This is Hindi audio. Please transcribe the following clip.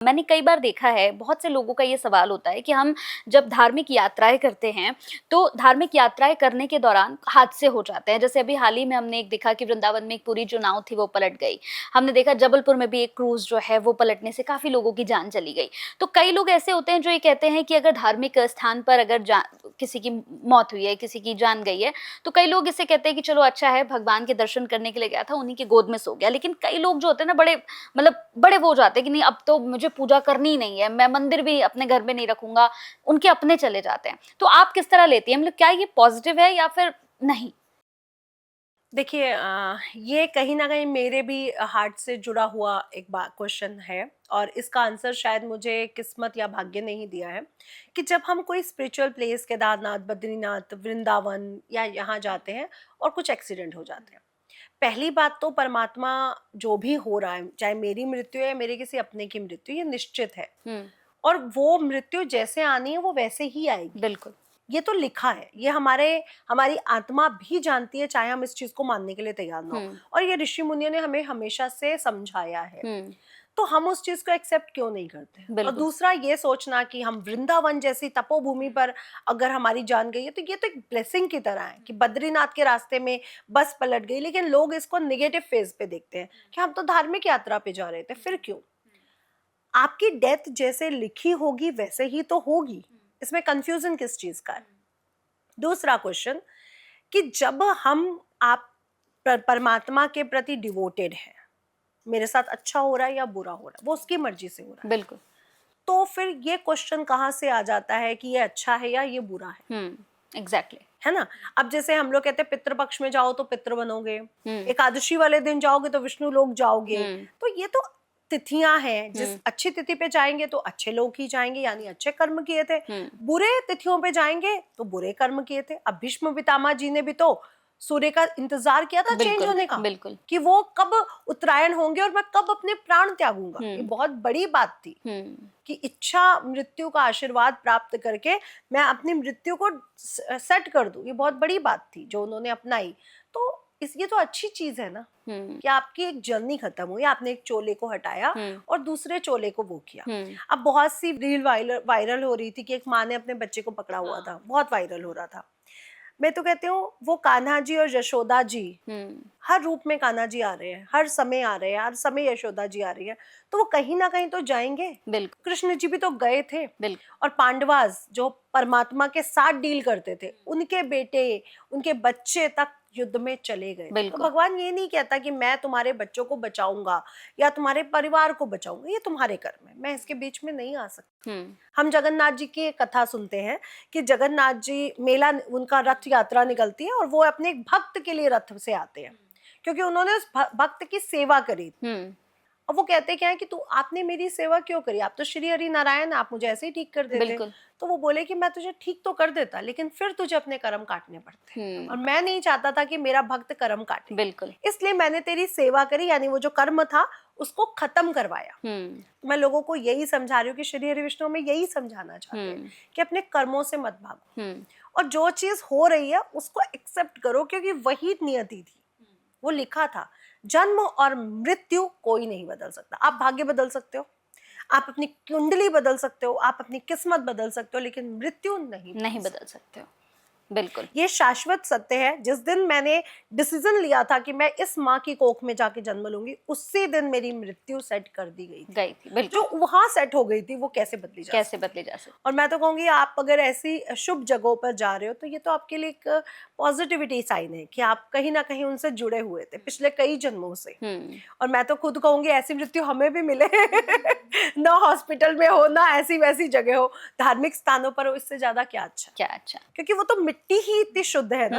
मैंने कई बार देखा है, बहुत से लोगों का ये सवाल होता है कि हम जब धार्मिक यात्राएँ करते हैं, तो धार्मिक यात्राएँ करने के दौरान हादसे हो जाते हैं। जैसे अभी हाल ही में हमने एक देखा कि वृंदावन में एक पूरी जो नाव थी वो पलट गई। हमने देखा जबलपुर में भी एक क्रूज़ जो है वो पलटने से काफ़ी लोगों की जान चली गई। तो कई लोग ऐसे होते हैं जो ये कहते हैं कि अगर धार्मिक स्थान पर अगर किसी की मौत हुई है, किसी की जान गई है, तो कई लोग इससे कहते हैं कि चलो अच्छा है, भगवान के दर्शन करने के लिए गया था, उन्हीं की गोद में सो गया। लेकिन कई लोग जो होते हैं ना बड़े वो हो जाते हैं कि नहीं, अब तो मुझे पूजा करनी ही नहीं है, मैं मंदिर भी अपने घर में नहीं रखूंगा, उनके अपने चले जाते हैं। तो आप किस तरह लेती हैं, मतलब क्या ये पॉजिटिव है या फिर नहीं? देखिए ये कहीं ना कहीं मेरे भी हार्ट से जुड़ा हुआ एक क्वेश्चन है। और इसका आंसर शायद मुझे किस्मत या भाग्य ने ही दिया है कि जब हम कोई स्पिरिचुअल प्लेस केदारनाथ, बद्रीनाथ, वृंदावन या यहाँ जाते हैं और कुछ एक्सीडेंट हो जाते हैं। पहली बात तो परमात्मा जो भी हो रहा है, चाहे मेरी मृत्यु है या मेरे किसी अपने की मृत्यु, ये निश्चित है। और वो मृत्यु जैसे आनी है वो वैसे ही आएगी। बिल्कुल। ये तो लिखा है, ये हमारी आत्मा भी जानती है, चाहे हम इस चीज को मानने के लिए तैयार ना हो। और ये ऋषि मुनियों ने हमें हमेशा से समझाया है। तो हम उस चीज को एक्सेप्ट क्यों नहीं करते। और दूसरा ये सोचना कि हम वृंदावन जैसी तपोभूमि पर अगर हमारी जान गई है तो ये तो एक ब्लेसिंग की तरह है कि बद्रीनाथ के रास्ते में बस पलट गई। लेकिन लोग इसको नेगेटिव फेज पे देखते हैं कि हम तो धार्मिक यात्रा पे जा रहे थे, फिर क्यों। आपकी डेथ जैसे लिखी होगी वैसे ही तो होगी, इसमें कंफ्यूजन किस चीज का है। दूसरा क्वेश्चन कि जब आप परमात्मा के प्रति डिवोटेड है, मेरे साथ अच्छा हो रहा है या बुरा हो रहा है वो उसकी मर्जी से हो रहा है, बिल्कुल। तो फिर ये क्वेश्चन कहाँ से आ जाता है कि ये अच्छा है या ये बुरा है। एग्जैक्टली। है ना। अब जैसे हम लोग कहते हैं पितृपक्ष में जाओ तो पितृ बनोगे, एकादशी वाले दिन जाओगे तो विष्णु लोग जाओगे। तो ये तो तिथियां हैं, जिस अच्छी तिथि पे जाएंगे तो अच्छे लोग ही जाएंगे, यानी अच्छे कर्म किए थे। बुरे तिथियों पे जाएंगे तो बुरे कर्म किए थे। अब भीष्म पितामह जी ने भी तो सूर्य का इंतजार किया था चेंज होने का, बिल्कुल। कि वो कब उत्तरायण होंगे और मैं कब अपने प्राण त्यागूंगा। ये बहुत बड़ी बात थी कि इच्छा मृत्यु का आशीर्वाद प्राप्त करके मैं अपनी मृत्यु को सेट कर दूं। ये बहुत बड़ी बात थी जो उन्होंने अपनाई। तो ये तो अच्छी चीज है ना कि आपकी एक जर्नी खत्म हुई, आपने एक चोले को हटाया और दूसरे चोले को वो किया। अब बहुत सी रील वायरल हो रही थी कि एक माँ ने अपने बच्चे को पकड़ा हुआ था, बहुत वायरल हो रहा था। मैं तो कहती हूँ वो कान्हा जी और यशोदा जी हर रूप में कान्हा जी आ रहे हैं, हर समय आ रहे हैं, हर समय यशोदा जी आ रही है, तो वो कहीं ना कहीं तो जाएंगे। बिल्कुल। कृष्ण जी भी तो गए थे। बिल्कुल। और पांडवास जो परमात्मा के साथ डील करते थे, उनके बेटे, उनके बच्चे तक युद्ध में चले गए। तो भगवान ये नहीं कहता कि मैं तुम्हारे बच्चों को बचाऊंगा या तुम्हारे परिवार को बचाऊंगा, ये तुम्हारे कर्म है, मैं इसके बीच में नहीं आ सकती। हम जगन्नाथ जी की कथा सुनते हैं कि जगन्नाथ जी मेला, उनका रथ यात्रा निकलती है और वो अपने एक भक्त के लिए रथ से आते हैं क्योंकि उन्होंने उस भक्त की सेवा करी। और वो कहते क्या है कि तू आपने मेरी सेवा क्यों करी, आप तो श्री हरि नारायण, आप मुझे ऐसे ही ठीक कर देते। तो वो बोले कि मैं तुझे ठीक तो कर देता, लेकिन फिर तुझे अपने कर्म काटने पड़ते हैं और मैं नहीं चाहता था कि मेरा भक्त कर्म काटे। बिल्कुल। इसलिए मैंने तेरी सेवा करी, यानी वो जो कर्म था उसको खत्म करवाया। मैं लोगों को यही समझा रही हूँ कि श्री हरि विष्णु में यही समझाना चाहते हैं कि अपने कर्मों से मत भागो और जो चीज हो रही है उसको एक्सेप्ट करो, क्योंकि वही नियति थी, वो लिखा था। जन्म और मृत्यु कोई नहीं बदल सकता। आप भाग्य बदल सकते हो, आप अपनी कुंडली बदल सकते हो, आप अपनी किस्मत बदल सकते हो, लेकिन मृत्यु नहीं बदल सकते हो। बिल्कुल। ये शाश्वत सत्य है। जिस दिन मैंने डिसीजन लिया था कि मैं इस माँ की कोख में जाके जन्म लूंगी, उसी दिन मेरी मृत्यु सेट कर दी गई थी। बिल्कुल। जो वहां सेट हो गई थी वो कैसे बदली जा सकती। और मैं तो कहूंगी आप अगर ऐसी शुभ जगहों पर जा रहे हो तो ये तो आपके लिए एक पॉजिटिविटी साइन है कि आप कहीं ना कहीं उनसे जुड़े हुए थे पिछले कई जन्मों से। और मैं तो खुद कहूंगी ऐसी मृत्यु हमें भी मिले ना हॉस्पिटल में हो, ना ऐसी वैसी जगह हो, धार्मिक स्थानों पर हो, इससे ज्यादा क्या अच्छा। क्योंकि वो तो मिट्टी ही इतनी शुद्ध है ना।